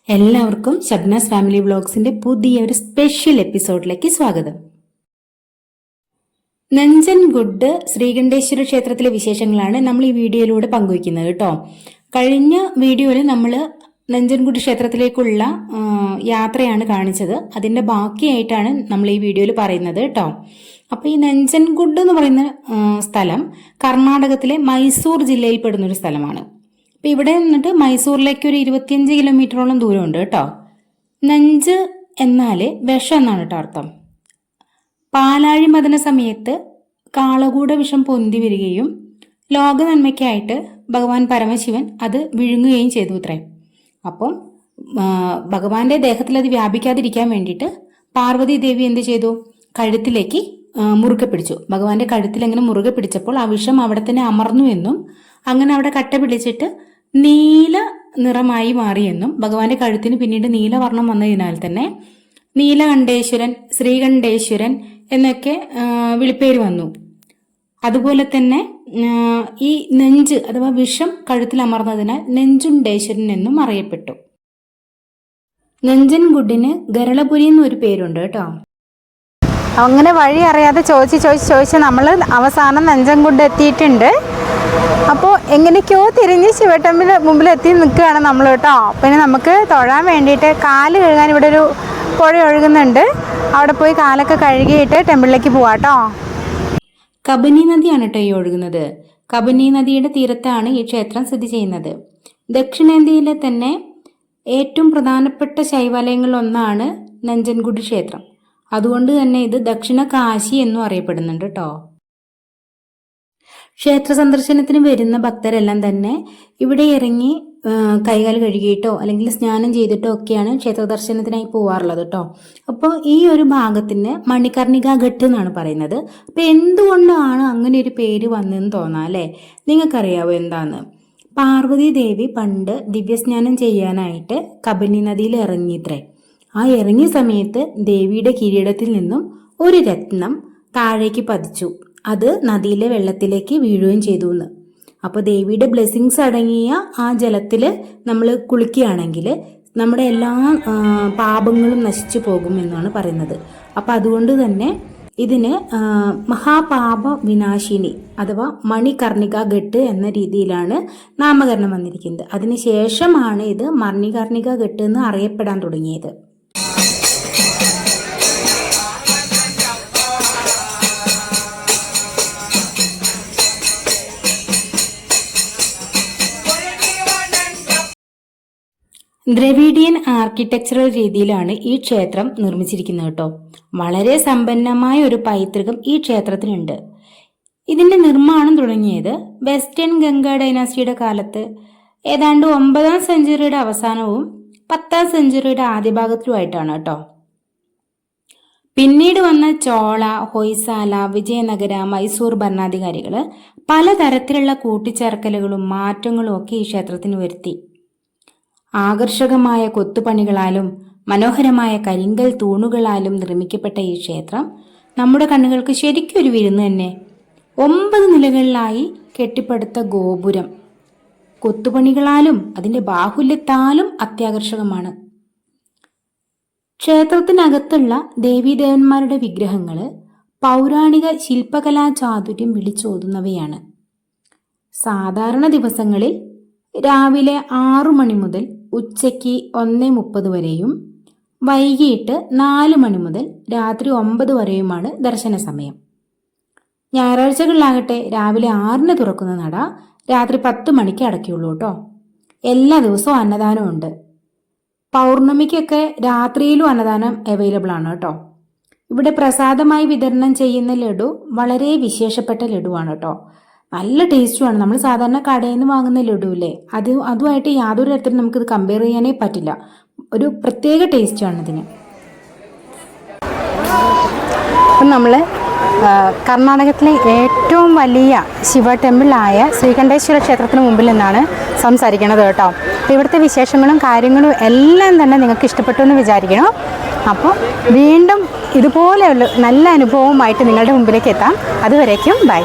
എല്ലാവർക്കും ഷബ്നാസ് ഫാമിലി വ്ലോഗ്സിന്റെ പുതിയൊരു സ്പെഷ്യൽ എപ്പിസോഡിലേക്ക് സ്വാഗതം. നഞ്ചൻഗുഡ് ശ്രീകണ്ഠേശ്വര ക്ഷേത്രത്തിലെ വിശേഷങ്ങളാണ് നമ്മൾ ഈ വീഡിയോയിലൂടെ പങ്കുവയ്ക്കുന്നത് കേട്ടോ. കഴിഞ്ഞ വീഡിയോയിൽ നമ്മൾ നഞ്ചൻഗുഡ് ക്ഷേത്രത്തിലേക്കുള്ള യാത്രയാണ് കാണിച്ചത്. അതിന്റെ ബാക്കിയായിട്ടാണ് നമ്മൾ ഈ വീഡിയോയിൽ പറയുന്നത് കേട്ടോ. അപ്പൊ ഈ നഞ്ചൻഗുഡ് എന്ന് പറയുന്ന സ്ഥലം കർണാടകത്തിലെ മൈസൂർ ജില്ലയിൽ പെടുന്ന ഒരു സ്ഥലമാണ്. അപ്പൊ ഇവിടെ നിന്നിട്ട് മൈസൂറിലേക്ക് ഒരു 25 കിലോമീറ്ററോളം ദൂരമുണ്ട് കേട്ടോ. നഞ്ച് എന്നാല് വിഷം എന്നാണ് കേട്ടോ അർത്ഥം. പാലാഴി മദന സമയത്ത് കാളകൂട വിഷം പൊന്തി വരികയും ലോക നന്മയ്ക്കായിട്ട് ഭഗവാൻ പരമശിവൻ അത് വിഴുങ്ങുകയും ചെയ്തു അത്രേ. അപ്പം ഭഗവാന്റെ ദേഹത്തിൽ അത് വ്യാപിക്കാതിരിക്കാൻ വേണ്ടിയിട്ട് പാർവതി ദേവി എന്ത് ചെയ്തു, കഴുത്തിലേക്ക് മുറുകെ പിടിച്ചു. ഭഗവാന്റെ കഴുത്തിൽ എങ്ങനെ മുറുകെ പിടിച്ചപ്പോൾ ആ വിഷം അവിടെ തന്നെ അമർന്നു എന്നും അങ്ങനെ അവിടെ കട്ട പിടിച്ചിട്ട് നീല നിറമായി മാറിയെന്നും ഭഗവാന്റെ കഴുത്തിന് പിന്നീട് നീലവർണ്ണം വന്നതിനാൽ തന്നെ നീലകണ്ഠേശ്വരൻ, ശ്രീകണ്ഠേശ്വരൻ എന്നൊക്കെ വിളിപ്പേര് വന്നു. അതുപോലെ തന്നെ ഈ നെഞ്ച് അഥവാ വിഷം കഴുത്തിൽ അമർന്നതിനാൽ നെഞ്ചുണ്ടേശ്വരൻ എന്നും അറിയപ്പെട്ടു. നഞ്ചൻഗുഡിന് ഗരളപുരി എന്നൊരു പേരുണ്ട് കേട്ടോ. അങ്ങനെ വഴി അറിയാതെ ചോദിച്ച് നമ്മൾ അവസാനം നഞ്ചൻഗുഡ് എത്തിയിട്ടുണ്ട്. അപ്പോൾ എങ്ങനെയൊക്കെയോ തിരിഞ്ഞ് ശിവട്ടമ്പിൽ മുമ്പിൽ എത്തി നിൽക്കുകയാണ് നമ്മൾ കേട്ടോ. പിന്നെ നമുക്ക് തൊഴാൻ വേണ്ടിയിട്ട് കാല് കഴുകാൻ ഇവിടെ ഒരു പുഴ ഒഴുകുന്നുണ്ട്. അവിടെ പോയി കാലൊക്കെ കഴുകിയിട്ട് ടെമ്പിളിലേക്ക് പോവാം കേട്ടോ. കബനി നദിയാണ് കേട്ടോ ഈ ഒഴുകുന്നത്. കബനി നദിയുടെ തീരത്താണ് ഈ ക്ഷേത്രം സ്ഥിതി ചെയ്യുന്നത്. ദക്ഷിണേന്ത്യയിലെ തന്നെ ഏറ്റവും പ്രധാനപ്പെട്ട ശൈവാലയങ്ങളിൽ ഒന്നാണ് നഞ്ചൻഗുഡ് ക്ഷേത്രം. അതുകൊണ്ട് തന്നെ ഇത് ദക്ഷിണ കാശി എന്നും അറിയപ്പെടുന്നുണ്ട് കേട്ടോ. ക്ഷേത്ര സന്ദർശനത്തിന് വരുന്ന ഭക്തരെല്ലാം തന്നെ ഇവിടെ ഇറങ്ങി കൈകാൽ കഴുകിയിട്ടോ അല്ലെങ്കിൽ സ്നാനം ചെയ്തിട്ടോ ഒക്കെയാണ് ക്ഷേത്ര ദർശനത്തിനായി പോവാറുള്ളത് കേട്ടോ. അപ്പോൾ ഈ ഒരു ഭാഗത്തിന് മണികർണിക ഘട്ട് എന്നാണ് പറയുന്നത്. അപ്പൊ എന്തുകൊണ്ടാണ് അങ്ങനെ ഒരു പേര് വന്നതെന്ന് തോന്നാം അല്ലേ? നിങ്ങൾക്കറിയാവോ എന്താന്ന്? പാർവതി ദേവി പണ്ട് ദിവ്യസ്നാനം ചെയ്യാനായിട്ട് കബനി നദിയിൽ ഇറങ്ങിയിത്രേ. ആ ഇറങ്ങിയ സമയത്ത് ദേവിയുടെ കിരീടത്തിൽ നിന്നും ഒരു രത്നം താഴേക്ക് പതിച്ചു. അത് നദിയിലെ വെള്ളത്തിലേക്ക് വീഴുകയും ചെയ്തു എന്ന്. അപ്പോൾ ദേവിയുടെ ബ്ലെസ്സിങ്സ് അടങ്ങിയ ആ ജലത്തിൽ നമ്മൾ കുളിക്കുകയാണെങ്കിൽ നമ്മുടെ എല്ലാ പാപങ്ങളും നശിച്ചു പോകും എന്നാണ് പറയുന്നത്. അപ്പം അതുകൊണ്ട് തന്നെ ഇതിന് മഹാപാപ വിനാശിനി അഥവാ മണികർണിക ഘട്ട് എന്ന രീതിയിലാണ് നാമകരണം വന്നിരിക്കുന്നത്. അതിനുശേഷമാണ് ഇത് മണികർണിക ഘട്ട് എന്ന് അറിയപ്പെടാൻ തുടങ്ങിയത്. ദ്രവീഡിയൻ ആർക്കിടെക്ചറൽ രീതിയിലാണ് ഈ ക്ഷേത്രം നിർമ്മിച്ചിരിക്കുന്നത് കേട്ടോ. വളരെ സമ്പന്നമായ ഒരു പൈതൃകം ഈ ക്ഷേത്രത്തിനുണ്ട്. ഇതിന്റെ നിർമ്മാണം തുടങ്ങിയത് വെസ്റ്റേൺ ഗംഗ ഡൈനാസ്റ്റിയുടെ കാലത്ത് ഏതാണ്ട് 9ാം സെഞ്ചുറിയുടെ അവസാനവും 10ാം സെഞ്ചുറിയുടെ ആദ്യഭാഗത്തിലുമായിട്ടാണ് കേട്ടോ. പിന്നീട് വന്ന ചോള, ഹൊയ്സാല, വിജയനഗര, മൈസൂർ ഭരണാധികാരികൾ പലതരത്തിലുള്ള കൂട്ടിച്ചേർക്കലുകളും മാറ്റങ്ങളും ഒക്കെ ഈ ക്ഷേത്രത്തിന് വരുത്തി. ആകർഷകമായ കൊത്തുപണികളാലും മനോഹരമായ കരിങ്കൽ തൂണുകളാലും നിർമ്മിക്കപ്പെട്ട ഈ ക്ഷേത്രം നമ്മുടെ കണ്ണുകൾക്ക് ശരിക്കും ഒരു വിരുന്ന് തന്നെ. 9 നിലകളിലായി കെട്ടിപ്പടുത്ത ഗോപുരം കൊത്തുപണികളാലും അതിന്റെ ബാഹുല്യത്താലും അത്യാകർഷകമാണ്. ക്ഷേത്രത്തിനകത്തുള്ള ദേവീദേവന്മാരുടെ വിഗ്രഹങ്ങള് പൗരാണിക ശില്പകലാ ചാതുര്യം വിളിച്ചോതുന്നവയാണ്. സാധാരണ ദിവസങ്ങളിൽ രാവിലെ 6 മണി മുതൽ ഉച്ചയ്ക്ക് 1:30 വരെയും വൈകിട്ട് 4 മണി മുതൽ രാത്രി 9 വരെയുമാണ് ദർശന സമയം. ഞായറാഴ്ചകളിലാകട്ടെ രാവിലെ 6-ന് തുറക്കുന്ന നട രാത്രി 10 മണിക്ക് അടയ്ക്കുള്ളൂ കേട്ടോ. എല്ലാ ദിവസവും അന്നദാനം ഉണ്ട്. പൗർണമിക്കൊക്കെ രാത്രിയിലും അന്നദാനം അവൈലബിൾ ആണ് കേട്ടോ. ഇവിടെ പ്രസാദമായി വിതരണം ചെയ്യുന്ന ലഡു വളരെ വിശേഷപ്പെട്ട ലഡുവാണ് കേട്ടോ. നല്ല ടേസ്റ്റുമാണ്. നമ്മൾ സാധാരണ കടയിൽ നിന്ന് വാങ്ങുന്ന ലഡുവില്ലേ, അതുമായിട്ട് യാതൊരു തരത്തിലും നമുക്കിത് കമ്പയർ ചെയ്യാനേ പറ്റില്ല. ഒരു പ്രത്യേക ടേസ്റ്റാണ് ഇതിന്. അപ്പം നമ്മൾ കർണാടകത്തിലെ ഏറ്റവും വലിയ ശിവ ടെമ്പിളായ ശ്രീകണ്ഠേശ്വര ക്ഷേത്രത്തിന് മുമ്പിൽ നിന്നാണ് സംസാരിക്കുന്നത് കേട്ടോ. ഇവിടുത്തെ വിശേഷങ്ങളും കാര്യങ്ങളും എല്ലാം തന്നെ നിങ്ങൾക്ക് ഇഷ്ടപ്പെട്ടു എന്ന് വിചാരിക്കണം. അപ്പോൾ വീണ്ടും ഇതുപോലെയുള്ള നല്ല അനുഭവവുമായിട്ട് നിങ്ങളുടെ മുമ്പിലേക്ക് എത്താം. അതുവരേക്കും ബൈ.